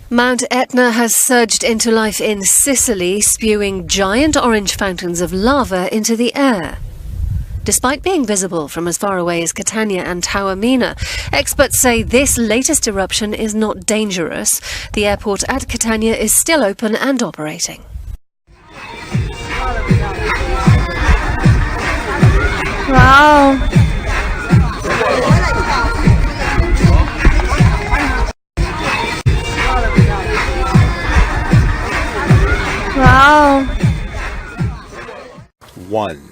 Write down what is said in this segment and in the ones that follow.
Mount Etna has surged into life in Sicily, spewing giant orange fountains of lava into the air. Despite being visible from as far away as Catania and Taormina, experts say this latest eruption is not dangerous. The airport at Catania is still open and operating. Wow! Wow! 1.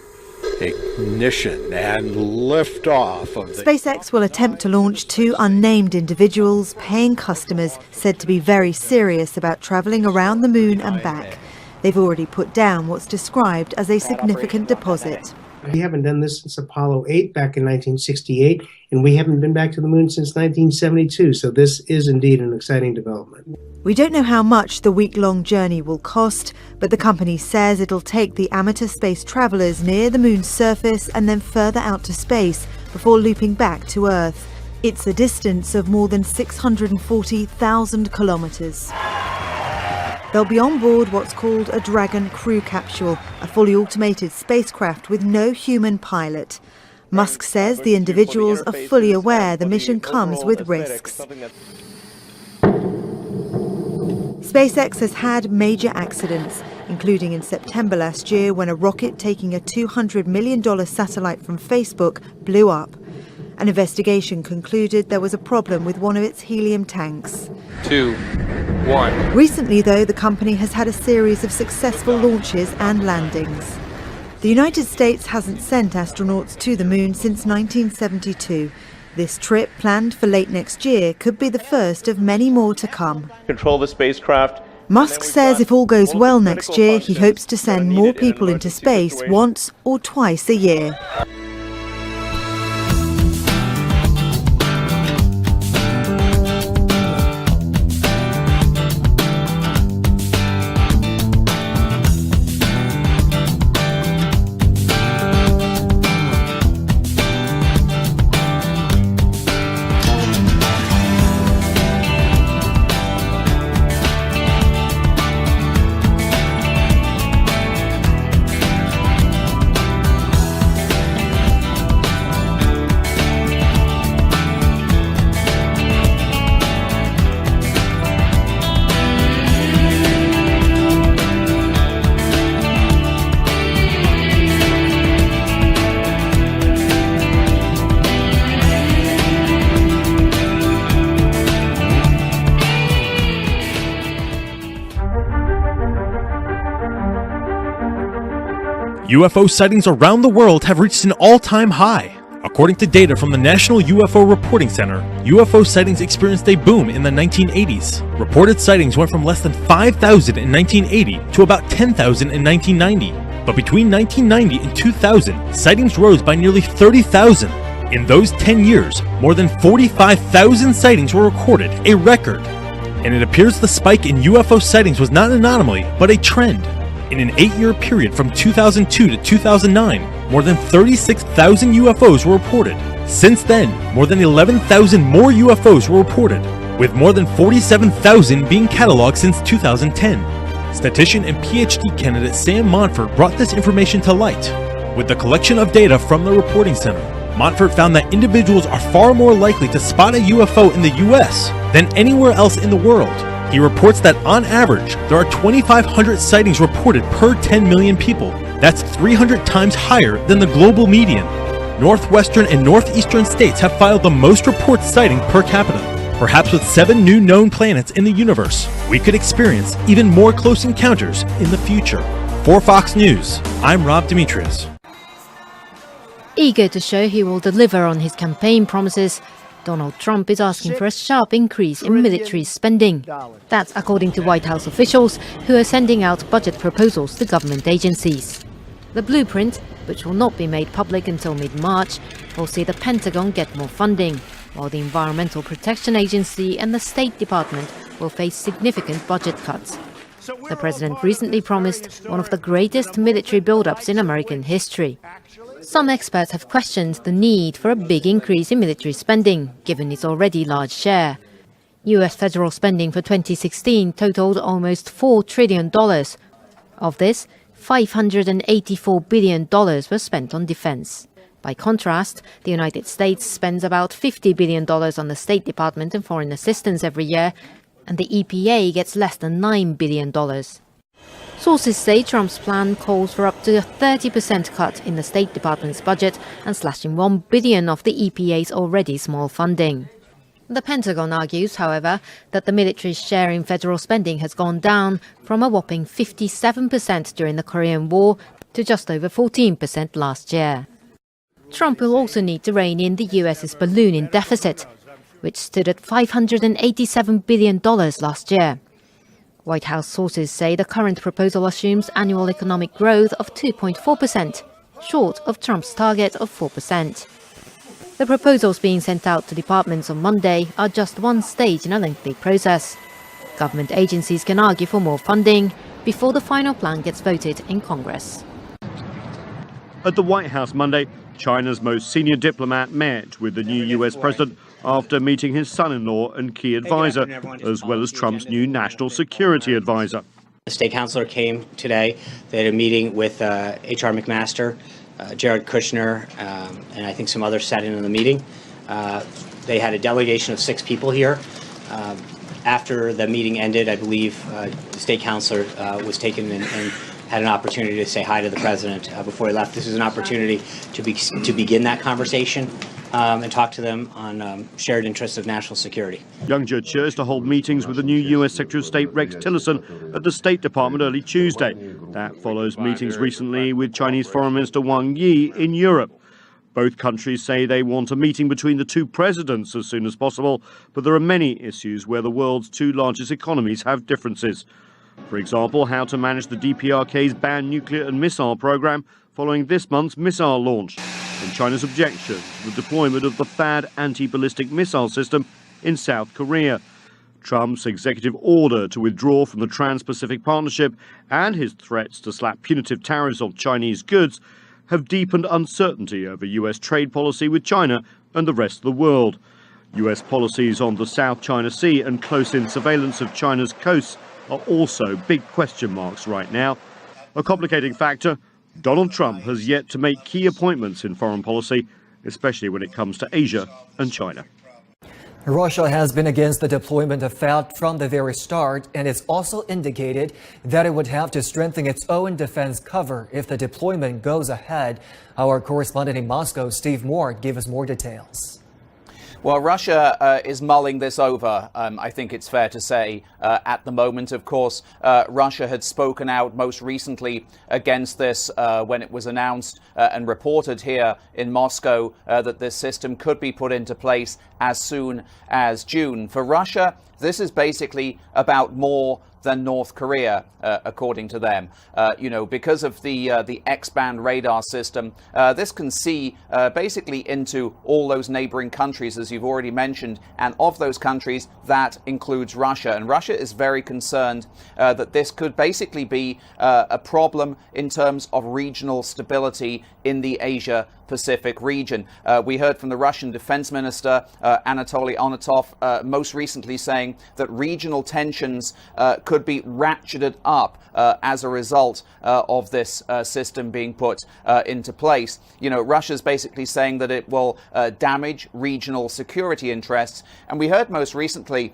Ignition and liftoff of the... SpaceX will attempt to launch 2 unnamed individuals, paying customers said to be very serious about travelling around the moon and back. They've already put down what's described as a significant deposit. We haven't done this since Apollo 8 back in 1968, and we haven't been back to the moon since 1972, so this is indeed an exciting development. We don't know how much the week-long journey will cost, but the company says it'll take the amateur space travellers near the moon's surface and then further out to space before looping back to Earth. It's a distance of more than 640,000 kilometres. They'll be on board what's called a Dragon crew capsule, a fully automated spacecraft with no human pilot. Musk says the individuals are fully aware the mission comes with risks. SpaceX has had major accidents, including in September last year when a rocket taking a $200 million satellite from Facebook blew up. An investigation concluded there was a problem with one of its helium tanks. 2, 1. Recently, though, the company has had a series of successful launches and landings. The United States hasn't sent astronauts to the moon since 1972. This trip, planned for late next year, could be the first of many more to come. Control the spacecraft. Musk says if all goes well next year, he hopes to send more people into space once or twice a year. UFO sightings around the world have reached an all-time high. According to data from the National UFO Reporting Center, UFO sightings experienced a boom in the 1980s. Reported sightings went from less than 5,000 in 1980 to about 10,000 in 1990. But between 1990 and 2000, sightings rose by nearly 30,000. In those 10 years, more than 45,000 sightings were recorded, a record. And it appears the spike in UFO sightings was not an anomaly, but a trend. In an 8-year period from 2002 to 2009, more than 36,000 UFOs were reported. Since then, more than 11,000 more UFOs were reported, with more than 47,000 being cataloged since 2010. Statistician and PhD candidate Sam Montfort brought this information to light. With the collection of data from the reporting center, Montfort found that individuals are far more likely to spot a UFO in the US than anywhere else in the world. He reports that on average, there are 2,500 sightings reported per 10 million people. That's 300 times higher than the global median. Northwestern and northeastern states have filed the most reports citing per capita. Perhaps with 7 new known planets in the universe, we could experience even more close encounters in the future. For Fox News, I'm Rob Demetrius. Eager to show he will deliver on his campaign promises, Donald Trump is asking for a sharp increase in military spending. That's according to White House officials who are sending out budget proposals to government agencies. The blueprint, which will not be made public until mid-March, will see the Pentagon get more funding, while the Environmental Protection Agency and the State Department will face significant budget cuts. The president recently promised one of the greatest military build-ups in American history. Some experts have questioned the need for a big increase in military spending, given its already large share. US federal spending for 2016 totaled almost $4 trillion. Of this, $584 billion was spent on defense. By contrast, the United States spends about $50 billion on the State Department and foreign assistance every year, and the EPA gets less than $9 billion. Sources say Trump's plan calls for up to a 30% cut in the State Department's budget and slashing $1 billion of the EPA's already small funding. The Pentagon argues, however, that the military's share in federal spending has gone down from a whopping 57% during the Korean War to just over 14% last year. Trump will also need to rein in the US's ballooning deficit, which stood at $587 billion last year. White House sources say the current proposal assumes annual economic growth of 2.4%, short of Trump's target of 4%. The proposals being sent out to departments on Monday are just one stage in a lengthy process. Government agencies can argue for more funding before the final plan gets voted in Congress. At the White House Monday, China's most senior diplomat met with the new US president after meeting his son-in-law and key advisor, as well as Trump's new national security advisor. The state councilor came today. They had a meeting with H.R. McMaster, Jared Kushner, and I think some others sat in on the meeting. They had a delegation of 6 people here. After the meeting ended, I believe the state councilor was taken and had an opportunity to say hi to the president before he left. This is an opportunity to begin that conversation and talk to them on shared interests of national security. Young Jie chose to hold meetings with the new US Secretary of State Rex Tillerson at the State Department early Tuesday. That follows meetings recently with Chinese Foreign Minister Wang Yi in Europe. Both countries say they want a meeting between the two presidents as soon as possible, but there are many issues where the world's two largest economies have differences. For example, how to manage the DPRK's banned nuclear and missile program following this month's missile launch, and China's objection to the deployment of the THAAD anti-ballistic missile system in South Korea. Trump's executive order to withdraw from the Trans-Pacific Partnership and his threats to slap punitive tariffs on Chinese goods have deepened uncertainty over US trade policy with China and the rest of the world. US policies on the South China Sea and close-in surveillance of China's coasts are also big question marks right now. A complicating factor, Donald Trump has yet to make key appointments in foreign policy, especially when it comes to Asia and China. Russia has been against the deployment of THAAD from the very start, and it's also indicated that it would have to strengthen its own defense cover if the deployment goes ahead. Our correspondent in Moscow, Steve Moore, gave us more details. Well, Russia is mulling this over, I think it's fair to say, at the moment. Of course, Russia had spoken out most recently against this when it was announced and reported here in Moscow that this system could be put into place as soon as June. For Russia, this is basically about more than North Korea, according to them. Because of the X-band radar system, this can see basically into all those neighboring countries, as you've already mentioned, and of those countries, that includes Russia. And Russia is very concerned that this could basically be a problem in terms of regional stability in the Asia-Pacific region. We heard from the Russian Defense Minister, Anatoly Onatov, most recently saying that regional tensions could be ratcheted up as a result of this system being put into place. Russia's basically saying that it will damage regional security interests. And we heard most recently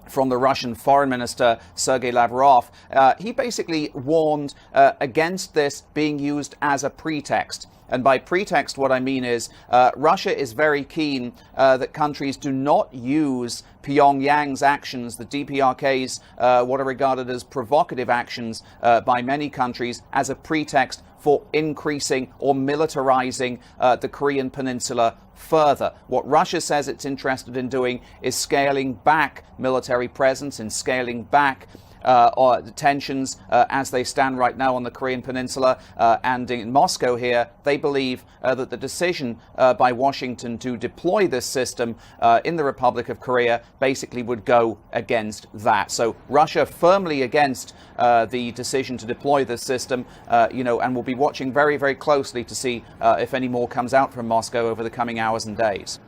from the Russian Foreign Minister, Sergei Lavrov. He basically warned against this being used as a pretext. And by pretext, what I mean is Russia is very keen that countries do not use Pyongyang's actions, the DPRK's, what are regarded as provocative actions by many countries, as a pretext for increasing or militarizing the Korean Peninsula further. What Russia says it's interested in doing is scaling back military presence and scaling back tensions as they stand right now on the Korean Peninsula and in Moscow here. They believe that the decision by Washington to deploy this system in the Republic of Korea basically would go against that. So Russia firmly against the decision to deploy this system, and will be watching very, very closely to see if any more comes out from Moscow over the coming hours and days.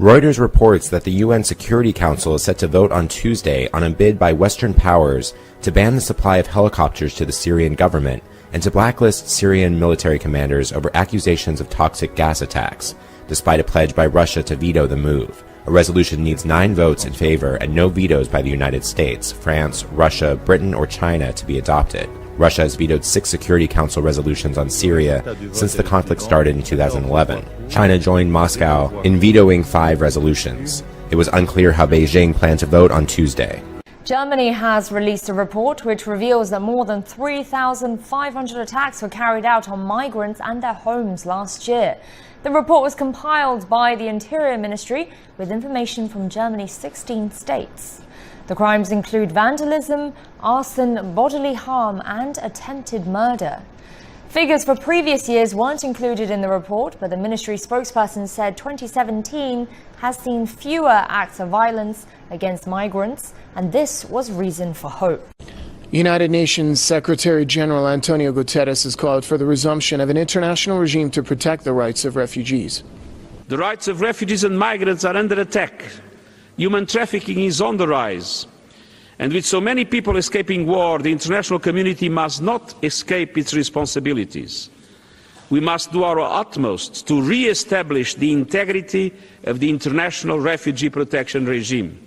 Reuters reports that the UN Security Council is set to vote on Tuesday on a bid by Western powers to ban the supply of helicopters to the Syrian government and to blacklist Syrian military commanders over accusations of toxic gas attacks, despite a pledge by Russia to veto the move. A resolution needs 9 votes in favor and no vetoes by the United States, France, Russia, Britain, or China to be adopted. Russia has vetoed 6 Security Council resolutions on Syria since the conflict started in 2011. China joined Moscow in vetoing 5 resolutions. It was unclear how Beijing planned to vote on Tuesday. Germany has released a report which reveals that more than 3,500 attacks were carried out on migrants and their homes last year. The report was compiled by the Interior Ministry with information from Germany's 16 states. The crimes include vandalism, arson, bodily harm, and attempted murder. Figures for previous years weren't included in the report, but the ministry spokesperson said 2017 has seen fewer acts of violence against migrants, and this was reason for hope. United Nations Secretary General Antonio Guterres has called for the resumption of an international regime to protect the rights of refugees. The rights of refugees and migrants are under attack. Human trafficking is on the rise. And with so many people escaping war, the international community must not escape its responsibilities. We must do our utmost to re-establish the integrity of the international refugee protection regime.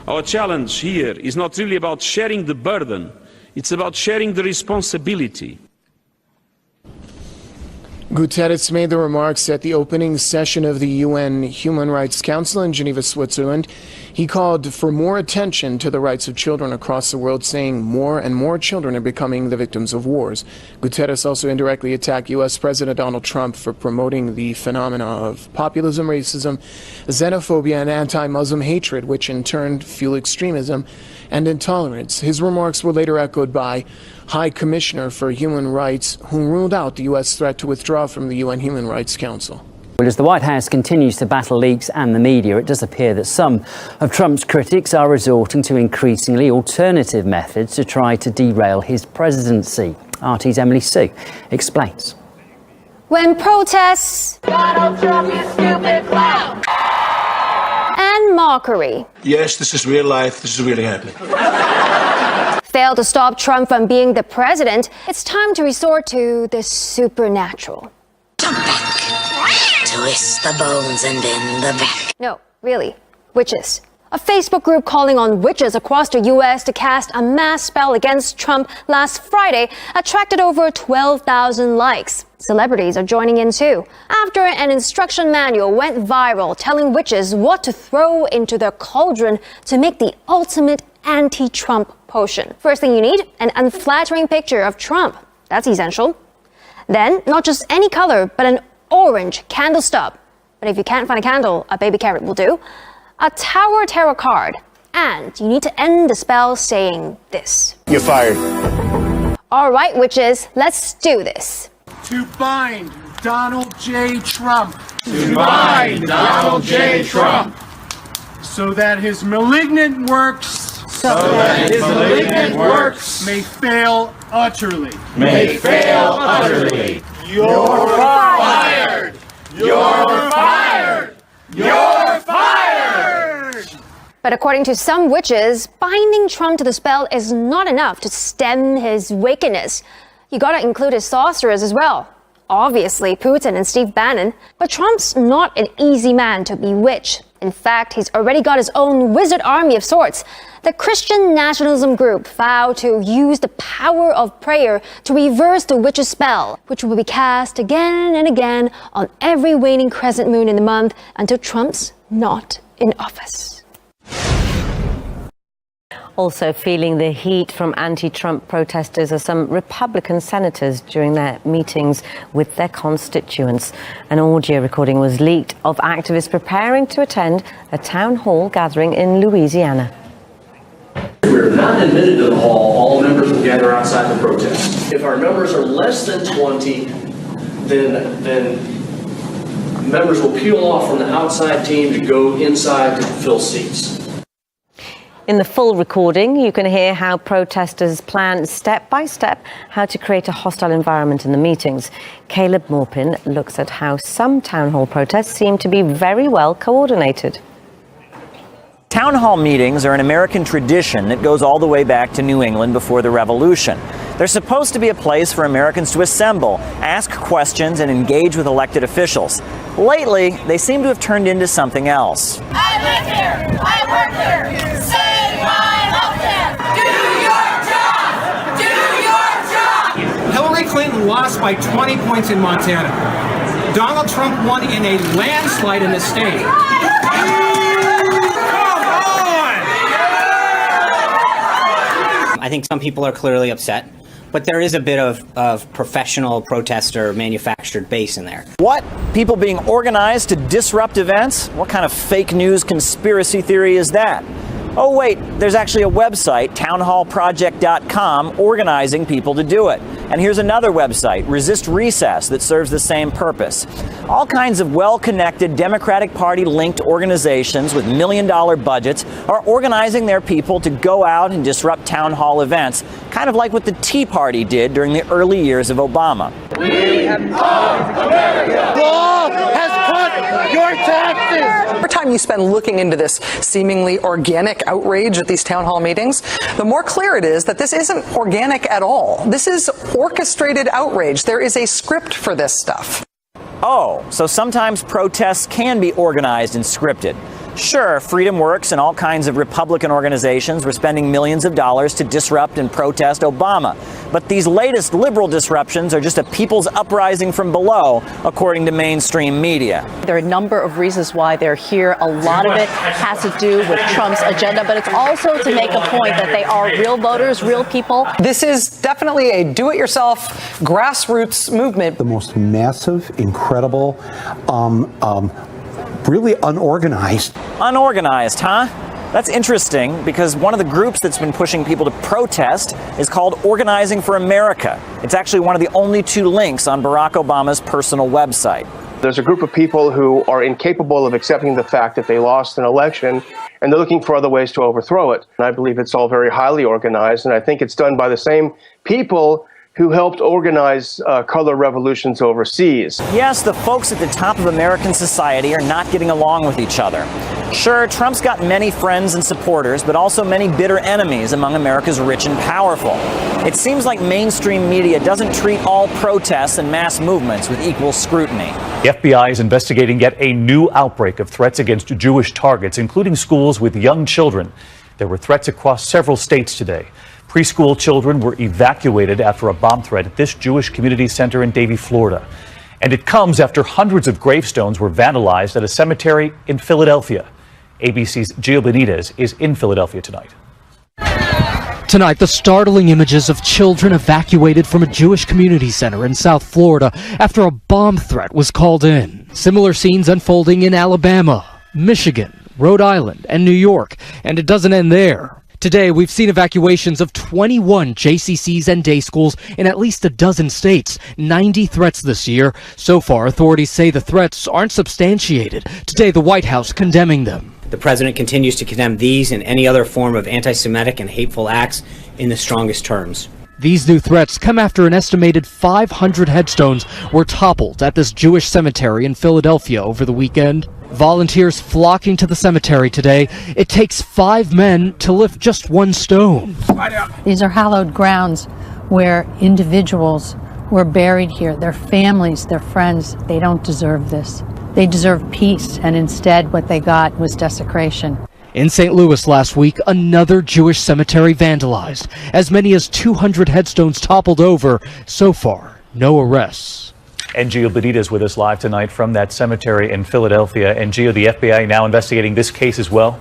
Our challenge here is not really about sharing the burden, it's about sharing the responsibility. Guterres made the remarks at the opening session of the UN Human Rights Council in Geneva, Switzerland. He called for more attention to the rights of children across the world, saying more and more children are becoming the victims of wars. Guterres also indirectly attacked U.S. President Donald Trump for promoting the phenomena of populism, racism, xenophobia, and anti-Muslim hatred, which in turn fuel extremism and intolerance. His remarks were later echoed by High Commissioner for Human Rights, who ruled out the U.S. threat to withdraw from the UN Human Rights Council. Well, as the White House continues to battle leaks and the media, it does appear that some of Trump's critics are resorting to increasingly alternative methods to try to derail his presidency. RT's Emily Sue explains. When protests, Donald Trump, you stupid clown, and mockery. Yes, this is real life. This is really happening. Fail to stop Trump from being the president, it's time to resort to the supernatural. Jump back, twist the bones and bend the back. No, really, witches. A Facebook group calling on witches across the U.S. to cast a mass spell against Trump last Friday attracted over 12,000 likes. Celebrities are joining in too, after an instruction manual went viral telling witches what to throw into their cauldron to make the ultimate anti-Trump potion. First thing you need, an unflattering picture of Trump. That's essential. Then, not just any color, but an orange candle stub. But if you can't find a candle, a baby carrot will do. A Tower Tarot card. And you need to end the spell saying this. You're fired. All right, witches, let's do this. To bind Donald J. Trump. To bind Donald J. Trump. So that his malignant works. May fail utterly. May fail utterly. You're fired. You're fired. You're fired. But according to some witches, binding Trump to the spell is not enough to stem his wickedness. You gotta include his sorcerers as well. Obviously, Putin and Steve Bannon. But Trump's not an easy man to bewitch. In fact, he's already got his own wizard army of sorts. The Christian nationalism group vowed to use the power of prayer to reverse the witch's spell, which will be cast again and again on every waning crescent moon in the month until Trump's not in office. Also feeling the heat from anti-Trump protesters are some Republican senators during their meetings with their constituents. An audio recording was leaked of activists preparing to attend a town hall gathering in Louisiana. If we're not admitted to the hall, all members will gather outside the protest. If our numbers are less than 20, then members will peel off from the outside team to go inside to fill seats. In the full recording, you can hear how protesters plan step by step how to create a hostile environment in the meetings. Caleb Morpin looks at how some town hall protests seem to be very well coordinated. Town hall meetings are an American tradition that goes all the way back to New England before the Revolution. They're supposed to be a place for Americans to assemble, ask questions, and engage with elected officials. Lately, they seem to have turned into something else. I live here. I work here. Save my healthcare. Do your job. Do your job. Hillary Clinton lost by 20 points in Montana. Donald Trump won in a landslide in the state. I think some people are clearly upset, but there is a bit of professional protester manufactured base in there. What? People being organized to disrupt events? What kind of fake news conspiracy theory is that? Oh wait, there's actually a website, townhallproject.com, organizing people to do it. And here's another website, Resist Recess, that serves the same purpose. All kinds of well-connected Democratic Party-linked organizations with million-dollar budgets are organizing their people to go out and disrupt town hall events, kind of like what the Tea Party did during the early years of Obama. We are America. Law has cut your taxes. The more time you spend looking into this seemingly organic outrage at these town hall meetings, the more clear it is that this isn't organic at all. This is orchestrated outrage. There is a script for this stuff. Oh, so sometimes protests can be organized and scripted. Sure, Freedom Works and all kinds of Republican organizations were spending millions of dollars to disrupt and protest Obama. But these latest liberal disruptions are just a people's uprising from below, according to mainstream media. There are a number of reasons why they're here. A lot of it has to do with Trump's agenda, but it's also to make a point that they are real voters, real people. This is definitely a do-it-yourself grassroots movement. The most massive, incredible, really unorganized. Unorganized, huh? That's interesting because one of the groups that's been pushing people to protest is called Organizing for America. It's actually one of the only two links on Barack Obama's personal website. There's a group of people who are incapable of accepting the fact that they lost an election, and they're looking for other ways to overthrow it. And I believe it's all very highly organized, and I think it's done by the same people who helped organize color revolutions overseas. Yes, the folks at the top of American society are not getting along with each other. Sure, Trump's got many friends and supporters, but also many bitter enemies among America's rich and powerful. It seems like mainstream media doesn't treat all protests and mass movements with equal scrutiny. The FBI is investigating yet a new outbreak of threats against Jewish targets, including schools with young children. There were threats across several states today. Preschool children were evacuated after a bomb threat at this Jewish community center in Davie, Florida. And it comes after hundreds of gravestones were vandalized at a cemetery in Philadelphia. ABC's Gio Benitez is in Philadelphia tonight. Tonight, the startling images of children evacuated from a Jewish community center in South Florida after a bomb threat was called in. Similar scenes unfolding in Alabama, Michigan, Rhode Island, and New York. And it doesn't end there. Today, we've seen evacuations of 21 JCCs and day schools in at least a dozen states. 90 threats this year. So far, authorities say the threats aren't substantiated. Today, the White House condemning them. The president continues to condemn these and any other form of anti-Semitic and hateful acts in the strongest terms. These new threats come after an estimated 500 headstones were toppled at this Jewish cemetery in Philadelphia over the weekend. Volunteers flocking to the cemetery today. It takes 5 men to lift just one stone. These are hallowed grounds where individuals were buried here. Their families, their friends, they don't deserve this. They deserve peace, and instead what they got was desecration. In St. Louis last week, another Jewish cemetery vandalized. As many as 200 headstones toppled over. So far, no arrests. And Gio Benitez with us live tonight from that cemetery in Philadelphia. And Gio, the FBI now investigating this case as well?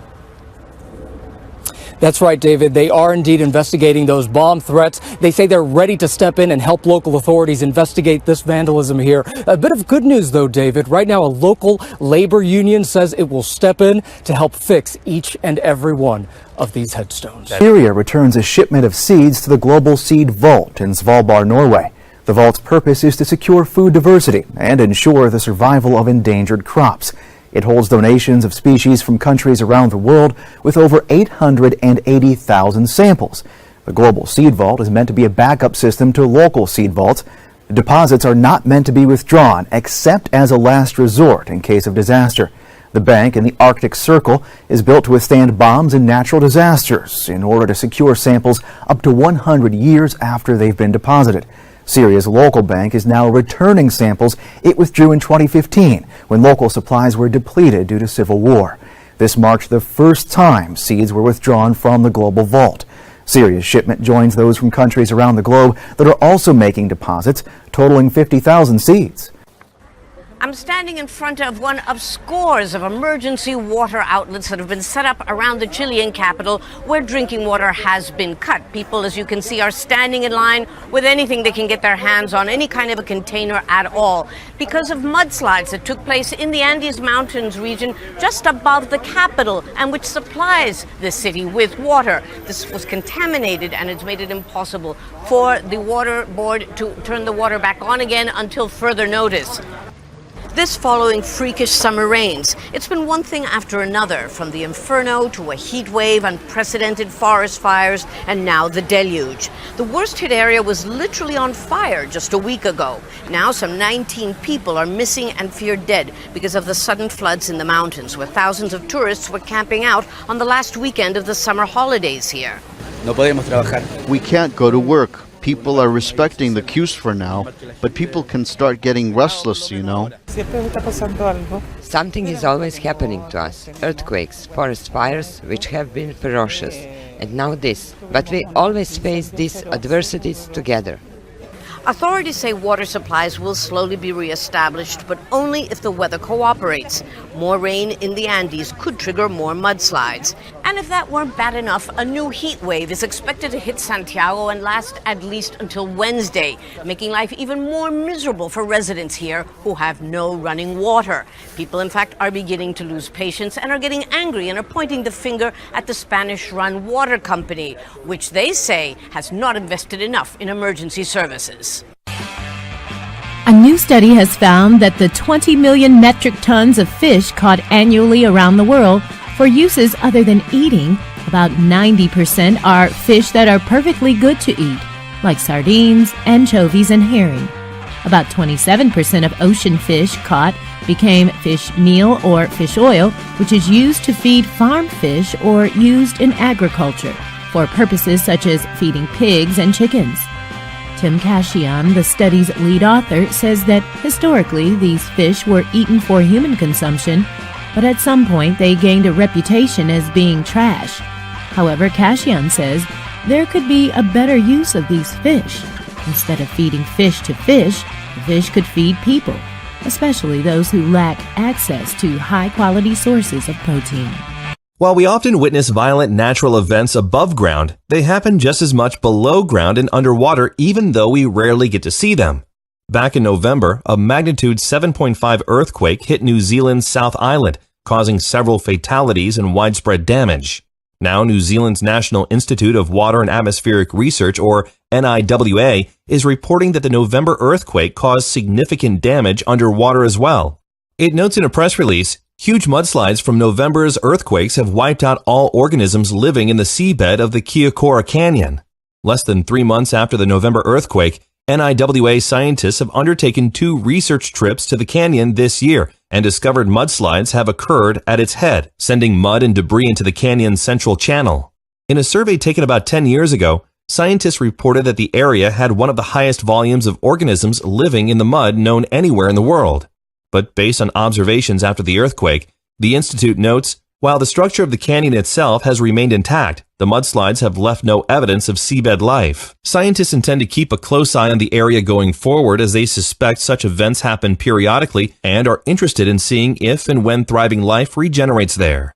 That's right, David. They are indeed investigating those bomb threats. They say they're ready to step in and help local authorities investigate this vandalism here. A bit of good news, though, David. Right now, a local labor union says it will step in to help fix each and every one of these headstones. Syria returns a shipment of seeds to the Global Seed Vault in Svalbard, Norway. The vault's purpose is to secure food diversity and ensure the survival of endangered crops. It holds donations of species from countries around the world with over 880,000 samples. The Global Seed Vault is meant to be a backup system to local seed vaults. The deposits are not meant to be withdrawn except as a last resort in case of disaster. The bank in the Arctic Circle is built to withstand bombs and natural disasters in order to secure samples up to 100 years after they've been deposited. Syria's local bank is now returning samples it withdrew in 2015 when local supplies were depleted due to civil war. This marked the first time seeds were withdrawn from the global vault. Syria's shipment joins those from countries around the globe that are also making deposits, totaling 50,000 seeds. I'm standing in front of one of scores of emergency water outlets that have been set up around the Chilean capital where drinking water has been cut. People, as you can see, are standing in line with anything they can get their hands on, any kind of a container at all, because of mudslides that took place in the Andes Mountains region just above the capital and which supplies the city with water. This was contaminated and it's made it impossible for the water board to turn the water back on again until further notice. This following freakish summer rains. It's been one thing after another, from the inferno to a heat wave, unprecedented forest fires, and now the deluge. The worst hit area was literally on fire just a week ago. Now some 19 people are missing and feared dead because of the sudden floods in the mountains, where thousands of tourists were camping out on the last weekend of the summer holidays here. We can't go to work. People are respecting the queues for now, but people can start getting restless, you know. Something is always happening to us. Earthquakes, forest fires, which have been ferocious, and now this. But we always face these adversities together. Authorities say water supplies will slowly be reestablished, but only if the weather cooperates. More rain in the Andes could trigger more mudslides. And if that weren't bad enough, a new heat wave is expected to hit Santiago and last at least until Wednesday, making life even more miserable for residents here who have no running water. People, in fact, are beginning to lose patience and are getting angry and are pointing the finger at the Spanish-run water company, which they say has not invested enough in emergency services. A new study has found that the 20 million metric tons of fish caught annually around the world for uses other than eating, about 90% are fish that are perfectly good to eat, like sardines, anchovies, and herring. About 27% of ocean fish caught became fish meal or fish oil, which is used to feed farm fish or used in agriculture for purposes such as feeding pigs and chickens. Tim Cashion, the study's lead author, says that historically these fish were eaten for human consumption, but at some point they gained a reputation as being trash. However, Cashion says there could be a better use of these fish. Instead of feeding fish to fish, the fish could feed people, especially those who lack access to high-quality sources of protein. While we often witness violent natural events above ground, they happen just as much below ground and underwater, even though we rarely get to see them. Back in November, a magnitude 7.5 earthquake hit New Zealand's South Island, causing several fatalities and widespread damage. Now, New Zealand's National Institute of Water and Atmospheric Research, or NIWA, is reporting that the November earthquake caused significant damage underwater as well. It notes in a press release, huge mudslides from November's earthquakes have wiped out all organisms living in the seabed of the Kiakora Canyon. Less than 3 months after the November earthquake, NIWA scientists have undertaken 2 research trips to the canyon this year and discovered mudslides have occurred at its head, sending mud and debris into the canyon's central channel. In a survey taken about 10 years ago, scientists reported that the area had one of the highest volumes of organisms living in the mud known anywhere in the world. But based on observations after the earthquake, the Institute notes, while the structure of the canyon itself has remained intact, the mudslides have left no evidence of seabed life. Scientists intend to keep a close eye on the area going forward as they suspect such events happen periodically and are interested in seeing if and when thriving life regenerates there.